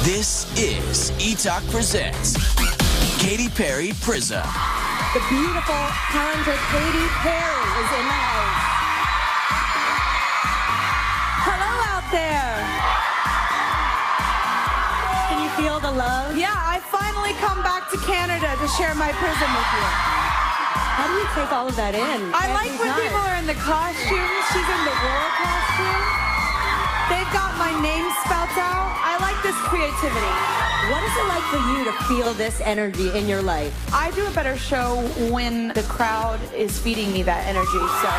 This is E-Talk Presents Katy Perry Prism. The beautiful, talented Katy Perry is in the house. Hello out there. Can you feel the love? Yeah, I finally come back to Canada to share my prism with you. How do you take all of that in? I like when people are in the costumes. She's in the royal costume. They've got my name spelled out. I like this creativity. What is it like for you to feel this energy in your life? I do a better show when the crowd is feeding me that energy, so.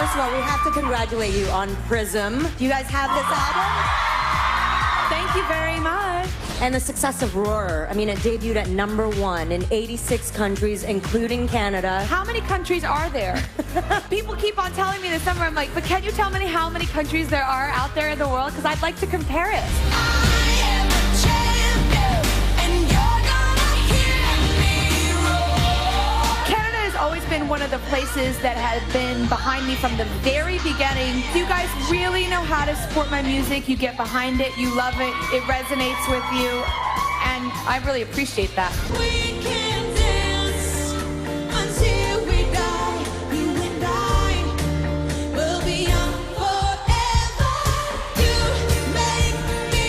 First of all, we have to congratulate you on Prism. Do you guys have this album? Thank you very much. And the success of Roar. I mean, it debuted at #1 in 86 countries, including Canada. How many countries are there? People keep on telling me this summer. I'm like, but can you tell me how many countries there are out there in the world? Because I'd like to compare it. Always been one of the places that has been behind me from the very beginning. You guys really know how to support my music. You get behind it, you love it, it resonates with you, and I really appreciate that. We can dance until we die. You and I will be young forever. You make me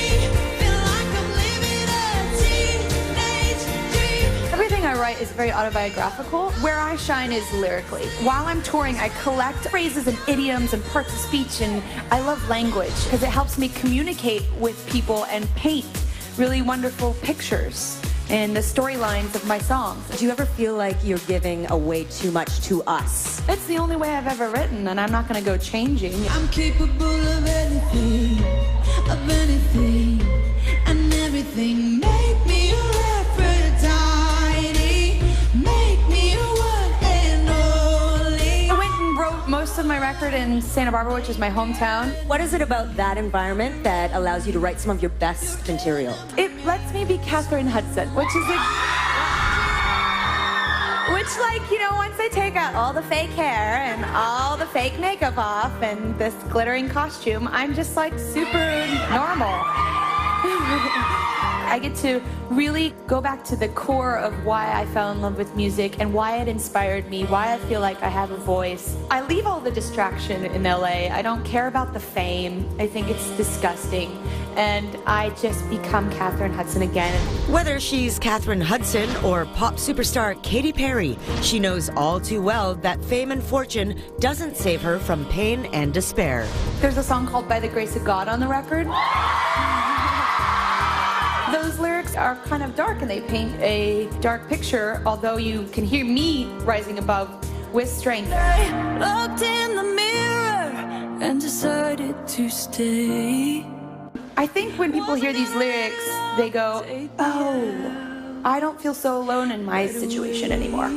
feel like I'm living a teenage dream. Everything I write is very autobiographical. Where I shine is lyrically. While I'm touring, I collect phrases and idioms and parts of speech, and I love language because it helps me communicate with people and paint really wonderful pictures and the storylines of my songs. Do you ever feel like you're giving away too much to us? It's the only way I've ever written, and I'm not going to go changing. I'm capable of anything, and everything. Make me your Aphrodite, make me your one and only. I went and wrote most of my record in Santa Barbara, which is my hometown. What is it about that environment that allows you to write some of your best material? It lets me be Catherine Hudson, which is like, you know, once I take out all the fake hair and all the fake makeup off and this glittering costume, I'm just like super normal. I get to really go back to the core of why I fell in love with music and why it inspired me, why I feel like I have a voice. I leave all the distraction in LA. I don't care about the fame. I think it's disgusting. And I just become Catherine Hudson again. Whether she's Catherine Hudson or pop superstar Katy Perry, she knows all too well that fame and fortune doesn't save her from pain and despair. There's a song called By the Grace of God on the record. Those lyrics are kind of dark and they paint a dark picture, although you can hear me rising above with strength. I looked in the mirror and decided to stay. I think when people hear these lyrics, they go, oh, I don't feel so alone in my situation anymore.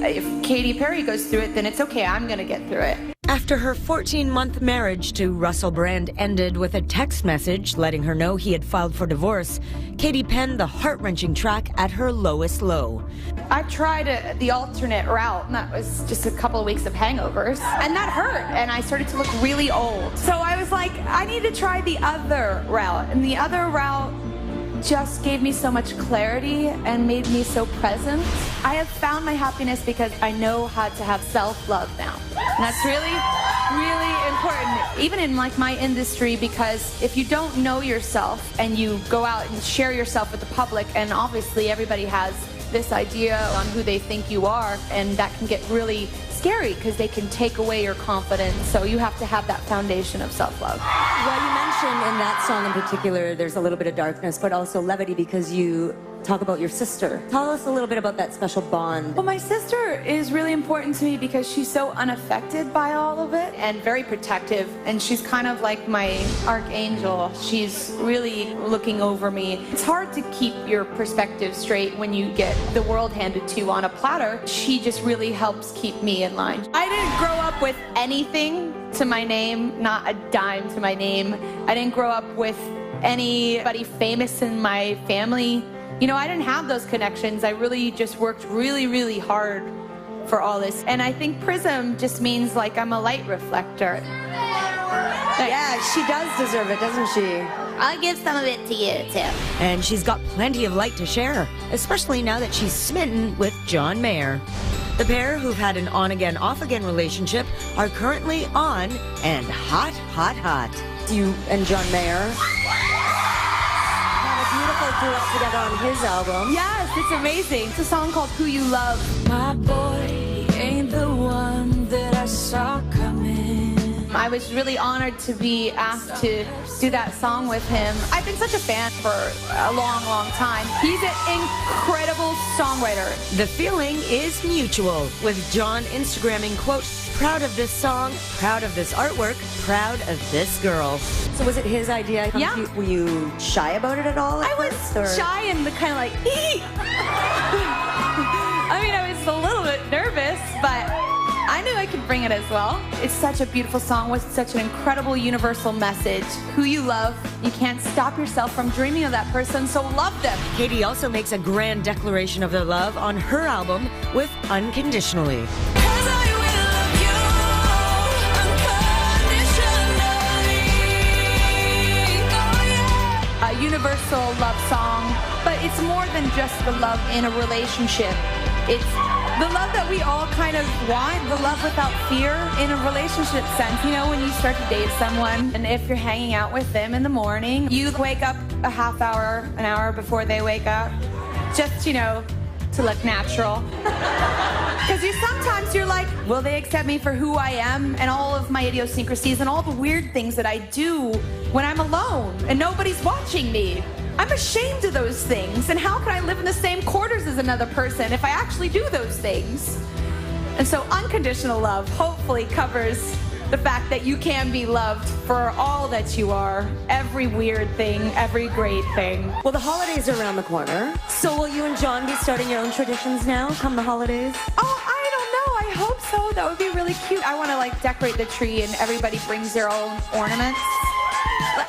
If Katy Perry goes through it, then it's okay, I'm gonna get through it. After her 14-month marriage to Russell Brand ended with a text message letting her know he had filed for divorce, Katy penned the heart-wrenching track at her lowest low. I tried the alternate route, and that was just a couple of weeks of hangovers, and that hurt, and I started to look really old. So I was like, I need to try the other route, and the other route just gave me so much clarity and made me so present. I have found my happiness because I know how to have self-love now. And that's really, really important, even in like my industry, because if you don't know yourself and you go out and share yourself with the public, and obviously everybody has this idea on who they think you are, and that can get really scary because they can take away your confidence. So you have to have that foundation of self-love. Well, you mentioned in that song in particular, there's a little bit of darkness, but also levity because you talk about your sister. Tell us a little bit about that special bond. Well, my sister is really important to me because she's so unaffected by all of it and very protective, and she's kind of like my archangel. She's really looking over me. It's hard to keep your perspective straight when you get the world handed to you on a platter. She just really helps keep me in line. I didn't grow up with anything to my name, not a dime to my name. I didn't grow up with anybody famous in my family. You know, I didn't have those connections. I really just worked really, really hard for all this. And I think prism just means like I'm a light reflector. Yeah, she does deserve it, doesn't she? I'll give some of it to you, too. And she's got plenty of light to share, especially now that she's smitten with John Mayer. The pair, who've had an on-again, off-again relationship, are currently on and hot, hot, hot. You and John Mayer have a beautiful duet together on his album. Yes, it's amazing. It's a song called Who You Love. My boy ain't the one that I saw coming. I was really honored to be asked to do that song with him. I've been such a fan for a long, long time. He's an incredible songwriter. The feeling is mutual, with John Instagramming, quote, "Proud of this song, proud of this artwork, proud of this girl." So was it his idea? Yeah. Were you shy about it at all? I was shy and kind of like, I mean, I was a little bit nervous, but I knew I could bring it as well. It's such a beautiful song with such an incredible universal message. Who you love, you can't stop yourself from dreaming of that person, so love them. Katy also makes a grand declaration of their love on her album with Unconditionally. A universal love song, but it's more than just the love in a relationship. It's the love that we all kind of want, the love without fear in a relationship sense. You know, when you start to date someone, and if you're hanging out with them in the morning, you wake up a half hour, an hour before they wake up, just, you know, to look natural. Because sometimes you're like, will they accept me for who I am and all of my idiosyncrasies and all the weird things that I do when I'm alone and nobody's watching me? I'm ashamed of those things, and how can I live in the same quarters as another person if I actually do those things? And so unconditional love hopefully covers the fact that you can be loved for all that you are, every weird thing, every great thing. Well, the holidays are around the corner. So will you and John be starting your own traditions now, come the holidays? Oh, I don't know. I hope so. That would be really cute. I want to like decorate the tree and everybody brings their own ornaments.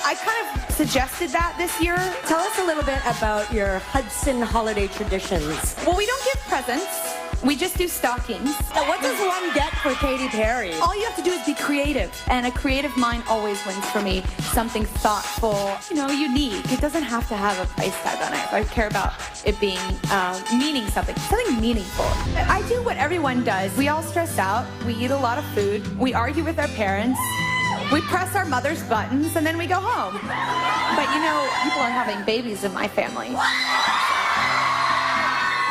I kind of suggested that this year. Tell us a little bit about your Hudson holiday traditions. Well, we don't give presents. We just do stockings. Now, what does one get for Katy Perry? All you have to do is be creative. And a creative mind always wins for me. Something thoughtful, you know, unique. It doesn't have to have a price tag on it. I care about it being meaning something meaningful. I do what everyone does. We all stress out. We eat a lot of food. We argue with our parents. We press our mother's buttons, and then we go home. But, you know, people are having babies in my family.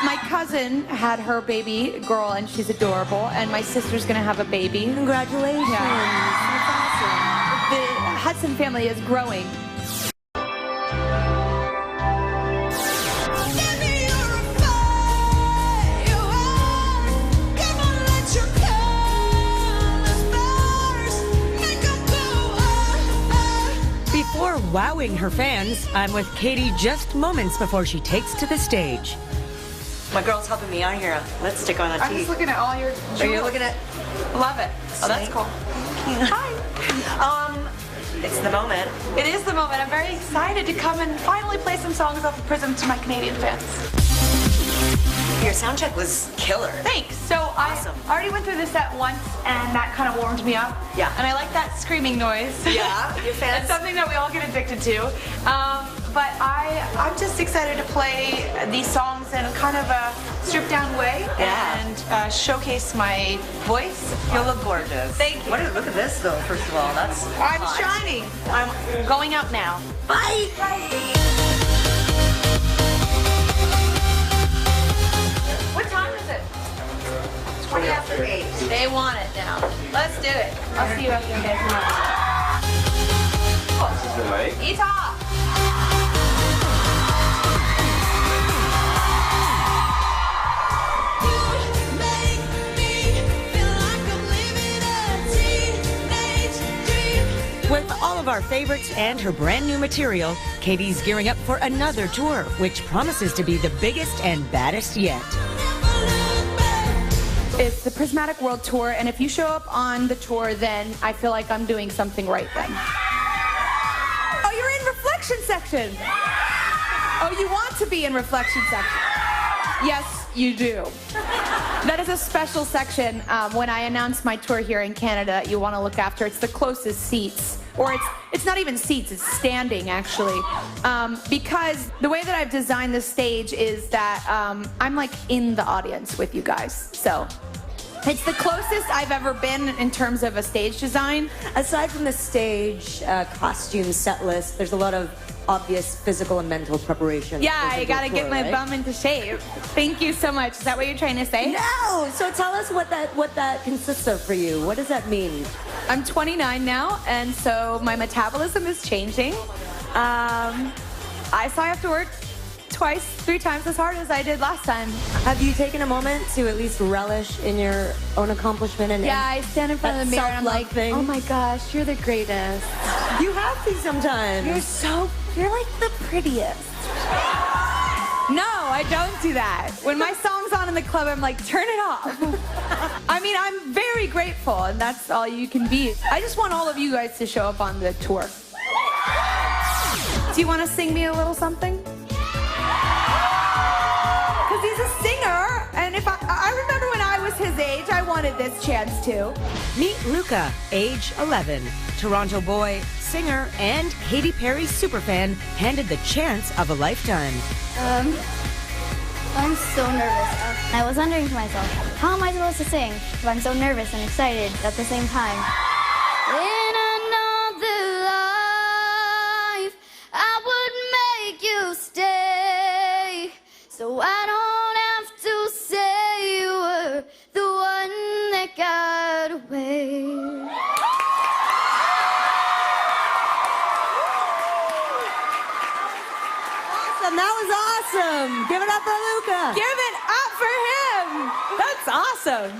My cousin had her baby girl, and she's adorable, and my sister's going to have a baby. Congratulations. Yeah. That's awesome. The Hudson family is growing. Before wowing her fans, I'm with Katy just moments before she takes to the stage. My girl's helping me out here. Lipstick on the teeth. I'm just looking at all your jewels. Are you looking at? Love it. Oh, that's cool. Hi. It's the moment. It is the moment. I'm very excited to come and finally play some songs off of Prism to my Canadian fans. Your sound check was killer. Thanks. So Awesome. I already went through the set once, and that kind of warmed me up. Yeah. And I like that screaming noise. Yeah, your fans. It's something that we all get addicted to. But I'm just excited to play these songs in kind of a stripped down way and showcase my voice. You look gorgeous. Thank you. Look at this though. First of all, that's. I'm hot. shining. I'm going out now. Bye. What time is it? 20 after 8. They want it now. Let's do it. I'll see you after okay. Ita! With all of our favorites and her brand new material, Katy's gearing up for another tour, which promises to be the biggest and baddest yet. It's the Prismatic World Tour, and if you show up on the tour, then I feel like I'm doing something right then. Oh, you're in reflection section. Oh, you want to be in reflection section. Yes, you do. That is a special section when I announce my tour here in Canada. You want to look after. It's the closest seats or it's not even seats, it's standing actually. Because the way that I've designed the stage is that I'm like in the audience with you guys. So it's the closest I've ever been in terms of a stage design. Aside from the stage, costume, set list, there's a lot of obvious physical and mental preparation. Yeah, I gotta get my bum into shape. Thank you so much. Is that what you're trying to say? No! So tell us what that consists of for you. What does that mean? I'm 29 now, and so my metabolism is changing. So I have to work 3 times as hard as I did last time. Have you taken a moment to at least relish in your own accomplishment? And I stand in front of the mirror and I'm like, thing? oh my gosh, you're the greatest. You have to sometimes. You're like the prettiest. No, I don't do that. When my song's on in the club, I'm like, turn it off. I mean, I'm very grateful, and that's all you can be. I just want all of you guys to show up on the tour. Do you want to sing me a little something? Because he's a singer, and if I remember when I was his age, I wanted this chance too. Meet Luca, age 11. Toronto boy, singer, and Katy Perry superfan, handed the chance of a lifetime. I'm so nervous. I was wondering to myself, how am I supposed to sing if I'm so nervous and excited at the same time? In another life, I would make you stay, so I don't have to say you were the one that got away. That was awesome. Give it up for Luca. Give it up for him. That's awesome.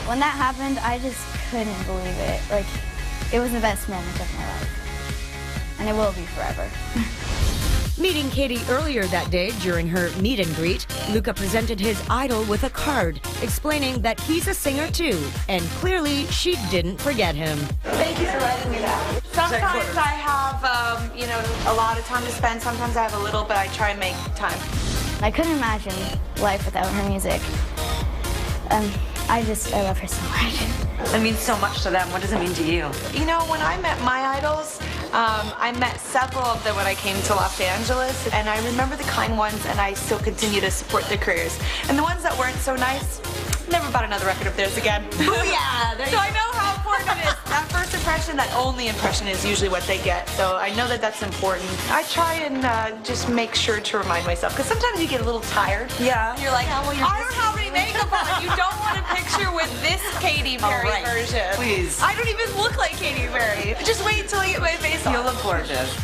When that happened, I just couldn't believe it. Like, it was the best moment of my life. And it will be forever. Meeting Katy earlier that day during her meet and greet, Luca presented his idol with a card explaining that he's a singer too, and clearly she didn't forget him. Thank you for writing me that. Sometimes I have, a lot of time to spend. Sometimes I have a little, but I try and make time. I couldn't imagine life without her music. I love her so much. It means so much to them. What does it mean to you? You know, when I met my idols, I met several of them when I came to Los Angeles, and I remember the kind ones, and I still continue to support their careers. And the ones that weren't so nice, never bought another record of theirs again. Booyah! So I know how important it is. That first impression, that only impression is usually what they get. So I know that that's important. I try and just make sure to remind myself, because sometimes you get a little tired. Yeah. You're like, I don't have any makeup on. You don't want a picture with this Katy Perry version. Please. I don't even look like Katy Perry. Just wait until I get my face on. You look gorgeous.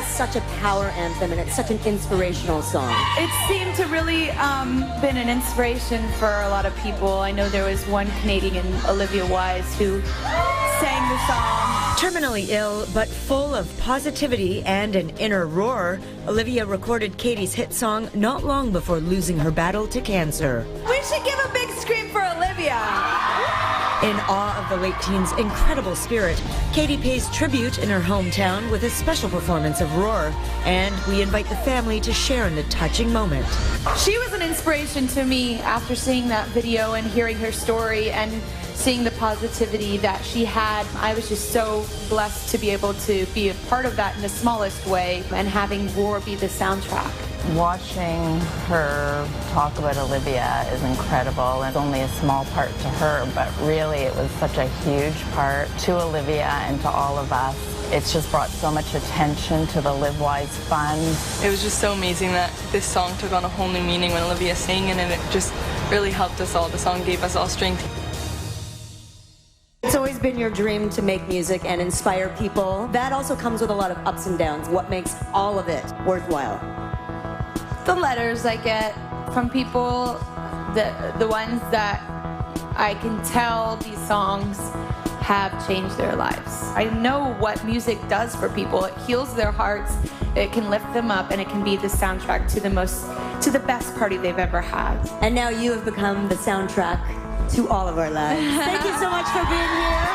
Such a power anthem, and it's such an inspirational song. It seemed to really been an inspiration for a lot of people. I know there was one Canadian, Olivia Wise, who sang the song. Terminally ill, but full of positivity and an inner roar, Olivia recorded Katy's hit song not long before losing her battle to cancer. We should give a big scream for Olivia. In awe of the late teen's incredible spirit, Katy pays tribute in her hometown with a special performance of Roar, and we invite the family to share in the touching moment. She was an inspiration to me after seeing that video and hearing her story and seeing the positivity that she had. I was just so blessed to be able to be a part of that in the smallest way, and having Roar be the soundtrack. Watching her talk about Olivia is incredible. It's only a small part to her, but really it was such a huge part to Olivia and to all of us. It's just brought so much attention to the Live Wise Fund. It was just so amazing that this song took on a whole new meaning when Olivia sang it, and it just really helped us all. The song gave us all strength. It's always been your dream to make music and inspire people. That also comes with a lot of ups and downs. What makes all of it worthwhile? The letters I get from people, the ones that I can tell these songs have changed their lives. I know what music does for people. It heals their hearts, it can lift them up, and it can be the soundtrack to the best party they've ever had. And now you have become the soundtrack to all of our lives. Thank you so much for being here.